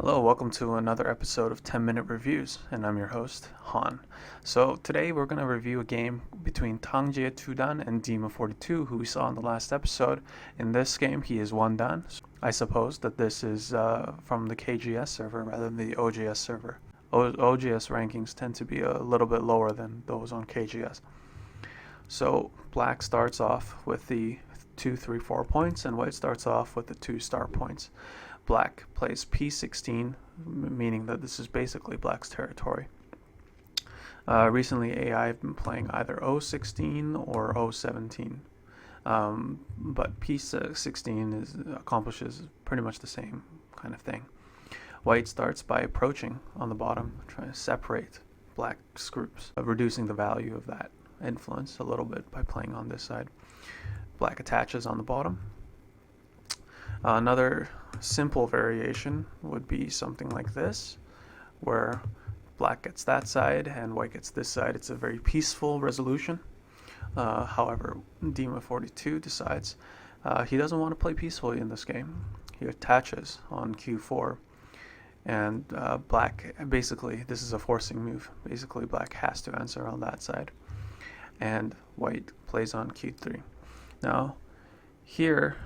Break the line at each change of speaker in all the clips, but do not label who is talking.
Hello, welcome to another episode of 10-Minute Reviews, and I'm your host, Han. So today we're going to review a game between Tangjie and Dima42, who we saw in the last episode. In this game, he is 1 dan. I suppose that this is from the KGS server rather than the OGS server. OGS rankings tend to be a little bit lower than those on KGS. So black starts off with the 2, 3, 4 points, and white starts off with the 2 star points. Black plays P16, meaning that this is basically black's territory. Recently, AI have been playing either O16 or O17, but P16 accomplishes pretty much the same kind of thing. White starts by approaching on the bottom, trying to separate black's groups, reducing the value of that influence a little bit by playing on this side. Black attaches on the bottom. Another simple variation would be something like this, where black gets that side and white gets this side. It's a very peaceful resolution. However, Dima42 decides he doesn't want to play peacefully in this game. He attaches on Q4, and black, basically, this is a forcing move. Basically, black has to answer on that side, and white plays on Q3. Now, here,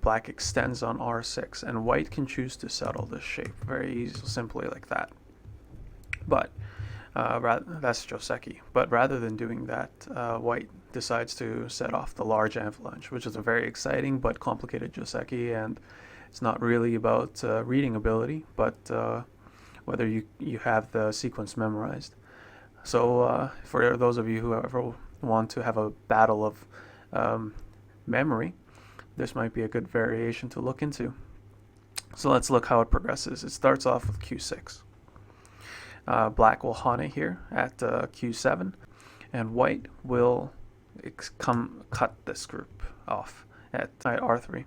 black extends on R6, and white can choose to settle this shape very easily, simply like that. But that's joseki. But rather than doing that, white decides to set off the large avalanche, which is a very exciting but complicated joseki, and it's not really about reading ability, but whether you have the sequence memorized. So for those of you who ever want to have a battle of memory, this might be a good variation to look into. So let's look how it progresses. It starts off with Q6. Black will hane here at Q7, and white will cut this group off at R3.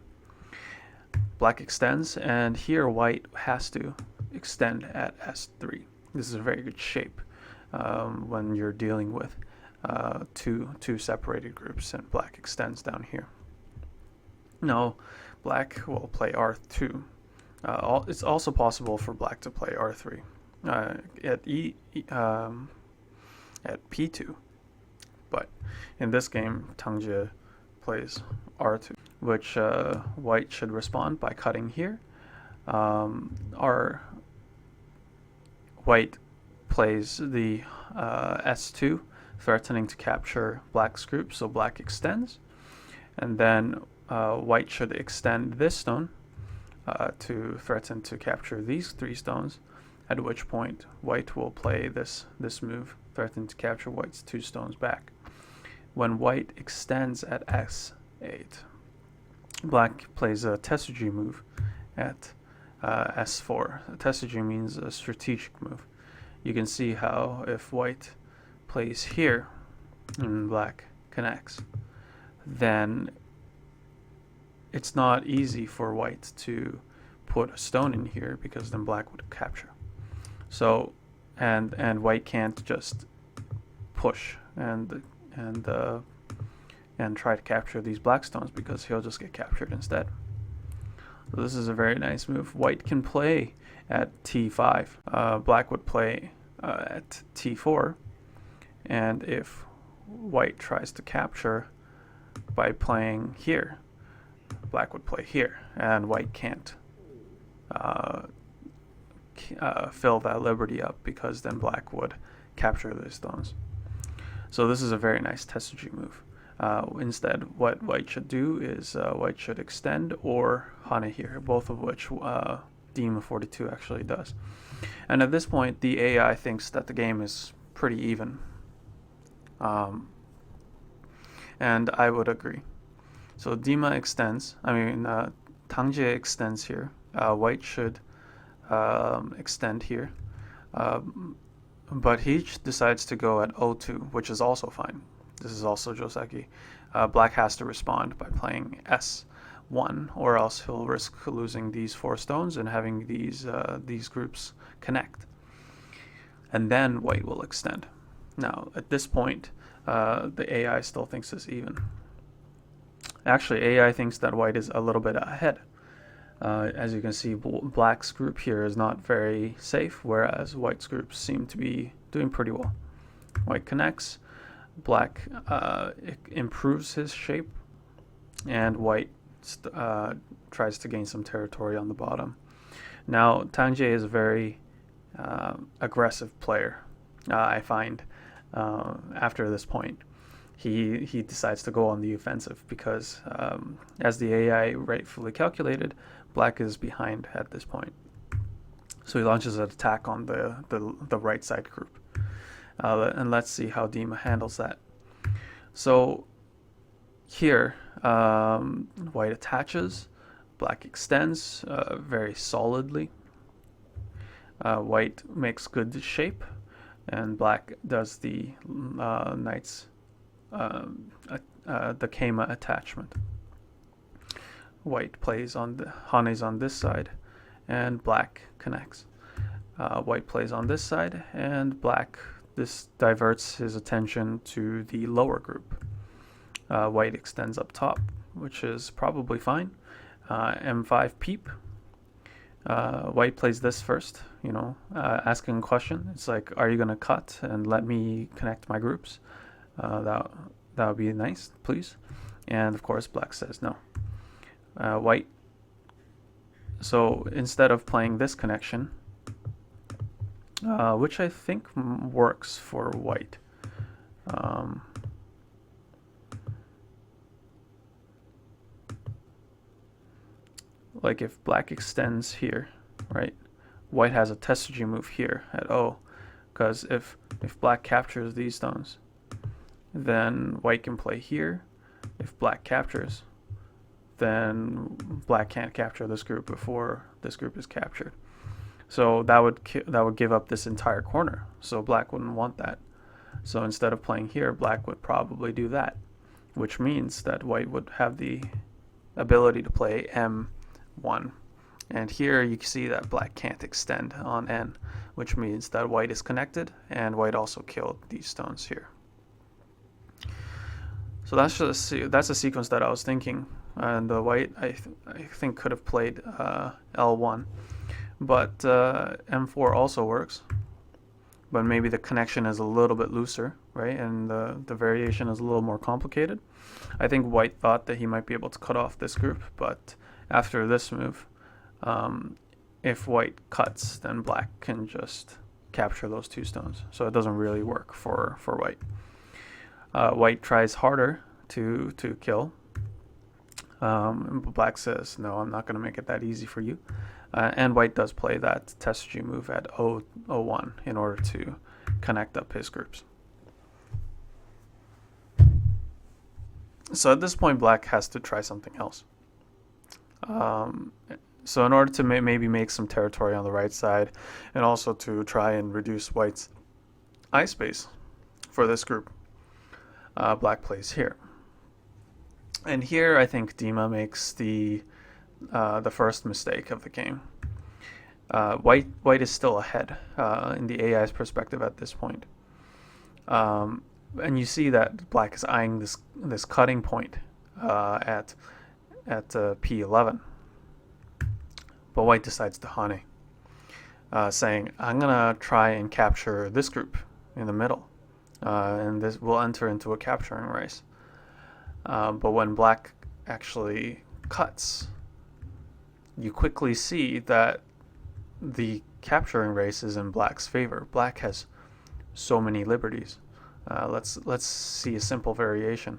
Black extends, and here white has to extend at S3. This is a very good shape when you're dealing with two separated groups, and black extends down here. Now, black will play R2. It's also possible for black to play R3 at P2, but in this game, Tangjie plays R2, which white should respond by cutting here. White plays the S2, threatening to capture black's group, so black extends, and then white should extend this stone to threaten to capture these 3 stones, at which point white will play this move, threatening to capture white's 2 stones back. When white extends at S8, black plays a Tangjie move at S4. Tangjie means a strategic move. You can see how if white plays here and black connects, then it's not easy for white to put a stone in here, because then black would capture. So, and white can't just push and try to capture these black stones, because he'll just get captured instead. So this is a very nice move. White can play at T5. Black would play at T4, and if white tries to capture by playing here, black would play here, and white can't fill that liberty up, because then black would capture the stones. So this is a very nice Tangjie move. Instead, what white should do is white should extend or hane here, both of which Dima42 actually does. And at this point, the AI thinks that the game is pretty even. And I would agree. So Tangjie extends here. White should extend here. But he decides to go at O2, which is also fine. This is also joseki. Black has to respond by playing S1, or else he'll risk losing these 4 stones and having these groups connect. And then white will extend. Now, at this point, the AI still thinks it's even. Actually, AI thinks that white is a little bit ahead. As you can see, black's group here is not very safe, whereas white's groups seem to be doing pretty well. White connects, black improves his shape, and white tries to gain some territory on the bottom. Now, Tangjie is a very aggressive player, I find, after this point. He decides to go on the offensive because, as the AI rightfully calculated, black is behind at this point. So he launches an attack on the right side group. And let's see how Dima handles that. So here, white attaches, black extends very solidly. White makes good shape, and black does the knight's the Kema attachment. White plays on the Hane's on this side, and black connects. White plays on this side, and black diverts his attention to the lower group. White extends up top, which is probably fine. M5 peep. White plays this first, asking a question. It's like, are you going to cut and let me connect my groups? That would be nice, please. And of course, black says no. White. So instead of playing this connection, which I think works for white. Like if black extends here, right? White has a tesuji move here at O, because if black captures these stones, then white can play here. If black captures, then black can't capture this group before this group is captured. So that would give up this entire corner. So black wouldn't want that. So instead of playing here, black would probably do that, which means that white would have the ability to play M1. And here you can see that black can't extend on N, which means that white is connected, and white also killed these stones here. So that's a sequence that I was thinking, and white I think could have played L1, but M4 also works, but maybe the connection is a little bit looser, right? And the variation is a little more complicated. I think white thought that he might be able to cut off this group, but after this move, if white cuts, then black can just capture those two stones. So it doesn't really work for white. White tries harder to kill. Black says, no, I'm not going to make it that easy for you. And white does play that tesuji move at O1 in order to connect up his groups. So at this point, black has to try something else. So in order to maybe make some territory on the right side, and also to try and reduce white's eye space for this group, black plays here. And here I think Dima makes the first mistake of the game. White is still ahead in the AI's perspective at this point. And you see that black is eyeing this cutting point at P11. But white decides to Hane, saying, I'm going to try and capture this group in the middle. And this will enter into a capturing race. But when black actually cuts, you quickly see that the capturing race is in black's favor. Black has so many liberties. Let's see a simple variation.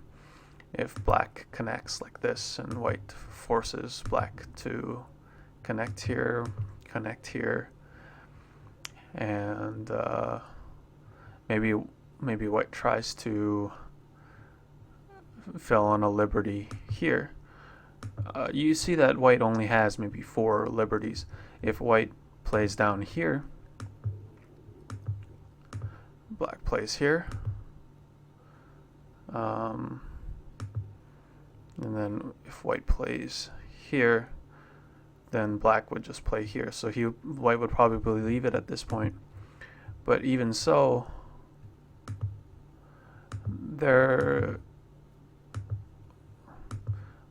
If black connects like this and white forces black to connect here, and maybe white tries to fill on a liberty here. You see that white only has maybe 4 liberties. If white plays down here, black plays here, and then if white plays here, then black would just play here. So white would probably leave it at this point. But even so,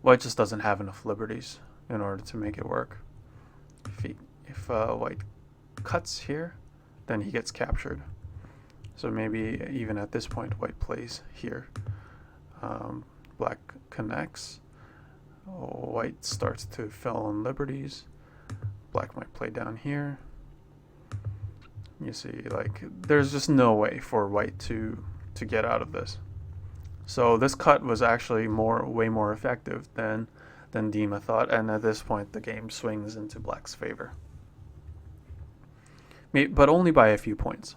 white just doesn't have enough liberties in order to make it work. If white cuts here, then he gets captured. So maybe even at this point, white plays here. Black connects. White starts to fill in liberties. Black might play down here. You see, like, there's just no way for white to get out of this. So this cut was actually way more effective than Dima thought, and at this point the game swings into black's favor. But only by a few points.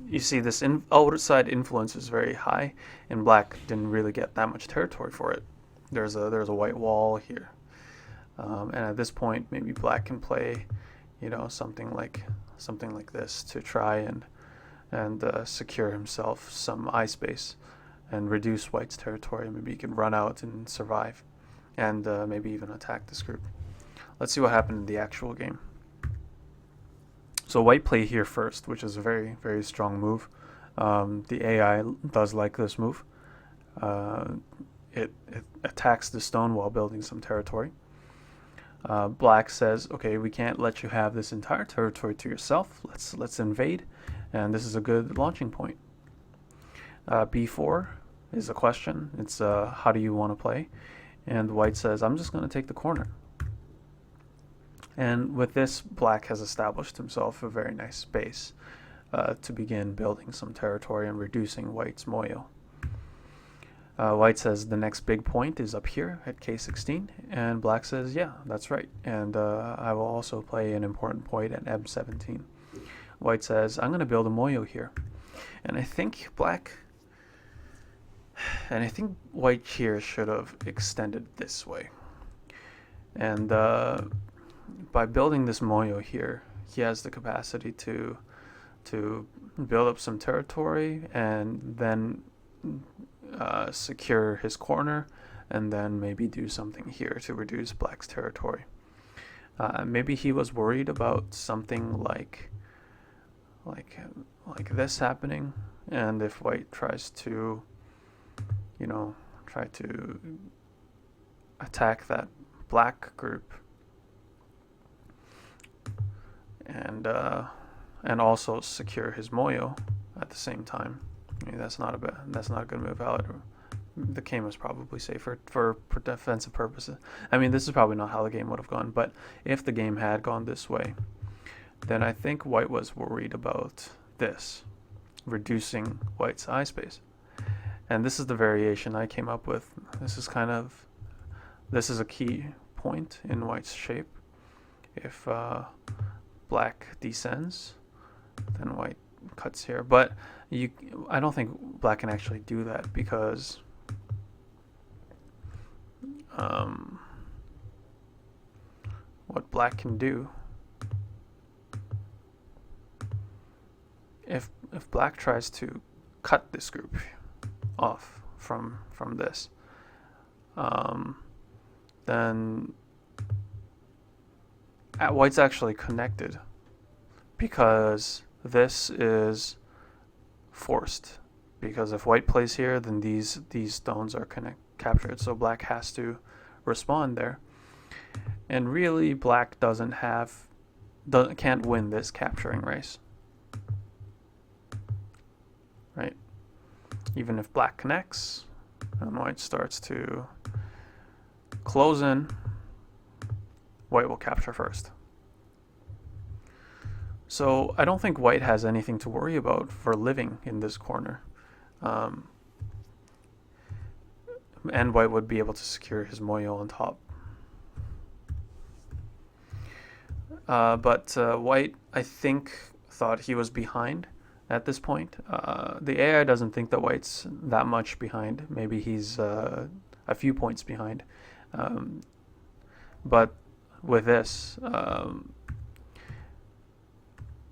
You see, this outside influence is very high, and black didn't really get that much territory for it. There's a white wall here, and at this point, maybe black can play, something like this to try and secure himself some eye space and reduce white's territory. Maybe he can run out and survive, and maybe even attack this group. Let's see what happened in the actual game. So white play here first, which is a very, very strong move. The AI does like this move. It attacks the stone while building some territory. Black says, okay, we can't let you have this entire territory to yourself. Let's invade, and this is a good launching point. B4 is a question. It's how do you want to play? And white says, I'm just going to take the corner. And with this, black has established himself a very nice space to begin building some territory and reducing white's moyo. White says the next big point is up here at K16, and black says, yeah, that's right, and I will also play an important point at M17. White says, I'm going to build a moyo here, and I think white here should have extended this way, and by building this moyo here, he has the capacity to build up some territory and then secure his corner, and then maybe do something here to reduce black's territory. Maybe he was worried about something like this happening, and if white tries to attack that black group and also secure his moyo at the same time. I mean, that's not a good move. The game was probably safer for defensive purposes. I mean, this is probably not how the game would have gone, but if the game had gone this way, then I think white was worried about this, reducing white's eye space. And this is the variation I came up with. This is a key point in white's shape. If black descends, then white cuts here. But I don't think black can actually do that, because what black can do, if black tries to cut this group off from this, then white's actually connected, because this is forced, because if white plays here, then these stones are captured, so black has to respond there, and really black can't win this capturing race, right? Even if black connects and white starts to close in, white will capture first. So I don't think white has anything to worry about for living in this corner. And white would be able to secure his moyo on top. But white, I think, thought he was behind at this point. The AI doesn't think that white's that much behind. Maybe he's a few points behind. But with this,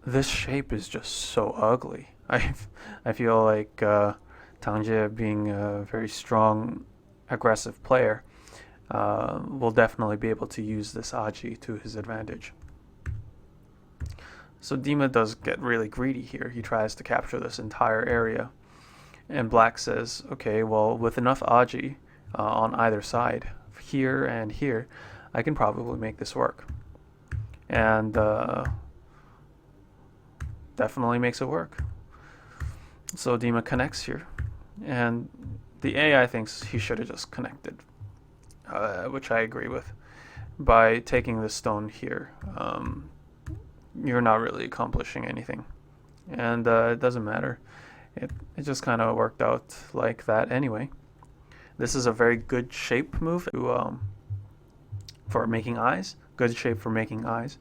this shape is just so ugly. I feel like Tangjie, being a very strong, aggressive player, will definitely be able to use this Aji to his advantage. So Dima does get really greedy here. He tries to capture this entire area, and black says, okay, well, with enough Aji on either side, here and here, I can probably make this work. and definitely makes it work. So Dima connects here, and the AI thinks he should have just connected, which I agree with. By taking the stone here, you're not really accomplishing anything, and it doesn't matter. It just kind of worked out like that anyway. This is a very good shape move for making eyes. Good shape for making eyes,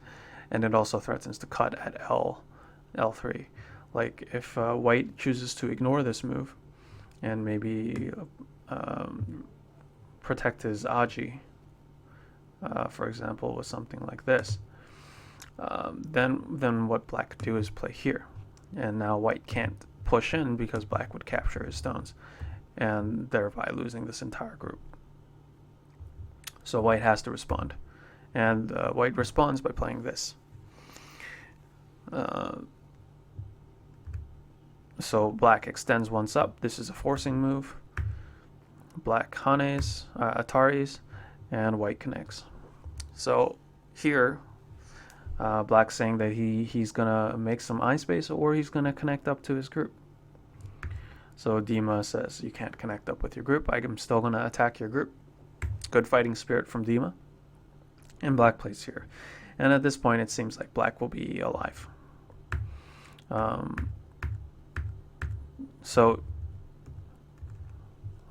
and it also threatens to cut at L3. Like if white chooses to ignore this move, and maybe protect his Aji, for example, with something like this, then what black could do is play here, and now white can't push in because black would capture his stones, and thereby losing this entire group. So white has to respond, and white responds by playing this. So black extends once up. This is a forcing move. Black hanes, ataris, and white connects. So here, black's saying that he's gonna make some eye space, or he's gonna connect up to his group. So Dima says, you can't connect up with your group. I'm still gonna attack your group. Good fighting spirit from Dima. And black plays here. And at this point, it seems like black will be alive. So,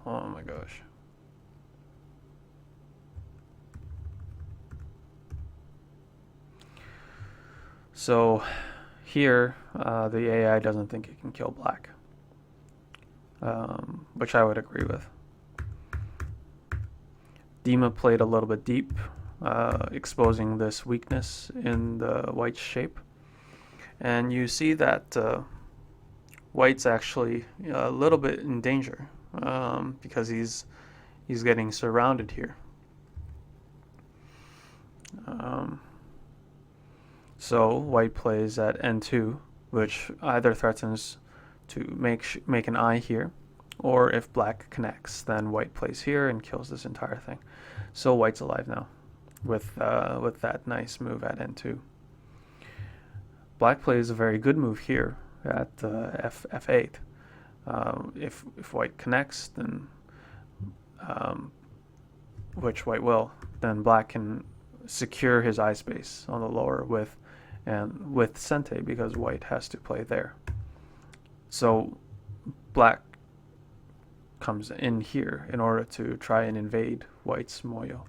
oh my gosh. So here, the AI doesn't think it can kill black, which I would agree with. Dima played a little bit deep, exposing this weakness in the white shape. And you see that white's actually a little bit in danger because he's getting surrounded here. So white plays at N2, which either threatens to make an eye here, or if black connects, then white plays here and kills this entire thing. So white's alive now with that nice move at N2. Black plays a very good move here at F8. If white connects, then which white will, then black can secure his eye space on the lower with Sente, because white has to play there. So black comes in here in order to try and invade white's moyo.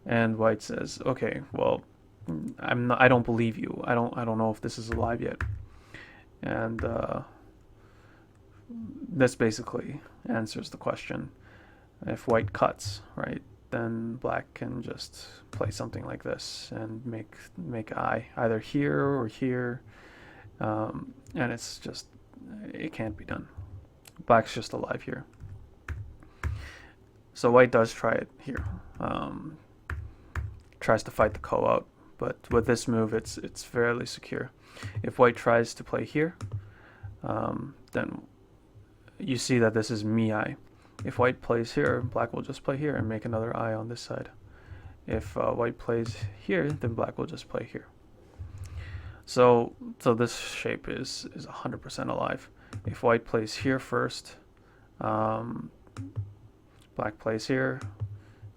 And white says, okay, well, I don't believe you. I don't know if this is alive yet. And this basically answers the question. If white cuts, right, then black can just play something like this and make eye either here or here, and it's just, it can't be done. Black's just alive here. So white does try it here. Tries to fight the ko out, but with this move, it's fairly secure. If white tries to play here, then you see that this is mi eye. If white plays here, black will just play here and make another eye on this side. If white plays here, then black will just play here. So this shape is 100% alive. If white plays here first, black plays here,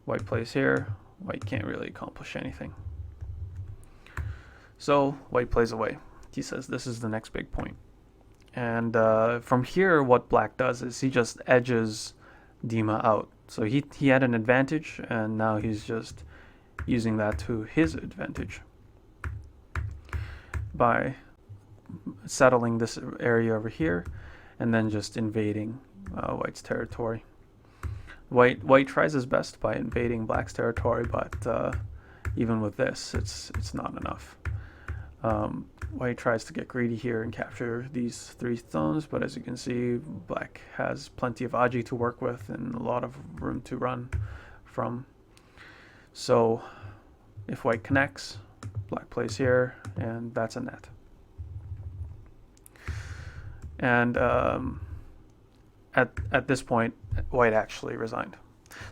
white plays here, white can't really accomplish anything. So white plays away. He says this is the next big point. And from here, what black does is he just edges Dima out. So he had an advantage, and now he's just using that to his advantage by settling this area over here and then just invading white's territory. White tries his best by invading black's territory, but even with this, it's not enough. White tries to get greedy here and capture these 3 stones, but as you can see, black has plenty of Aji to work with and a lot of room to run from. So if white connects, black plays here, and that's a net. And at this point, white actually resigned.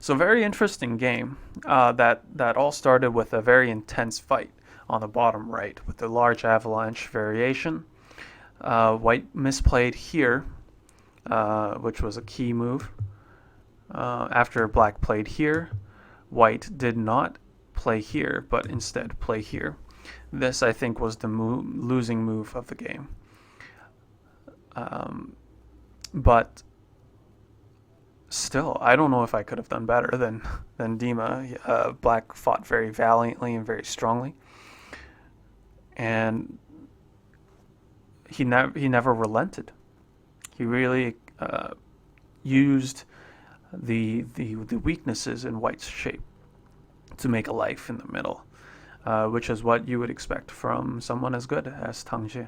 So very interesting game that all started with a very intense fight on the bottom right with the large avalanche variation. White misplayed here, which was a key move. After black played here, white did not play here, but instead play here. This, I think, was the losing move of the game. But still, I don't know if I could have done better than Dima. Black fought very valiantly and very strongly, and he never relented. He really used the weaknesses in White's shape to make a life in the middle, which is what you would expect from someone as good as Tangjie.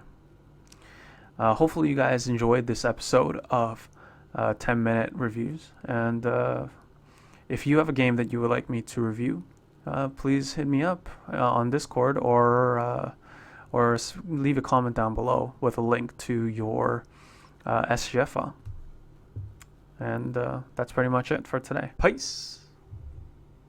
Hopefully you guys enjoyed this episode of 10-minute reviews, and if you have a game that you would like me to review, please hit me up on Discord, or leave a comment down below with a link to your SGF file. And that's pretty much it for today. Peace!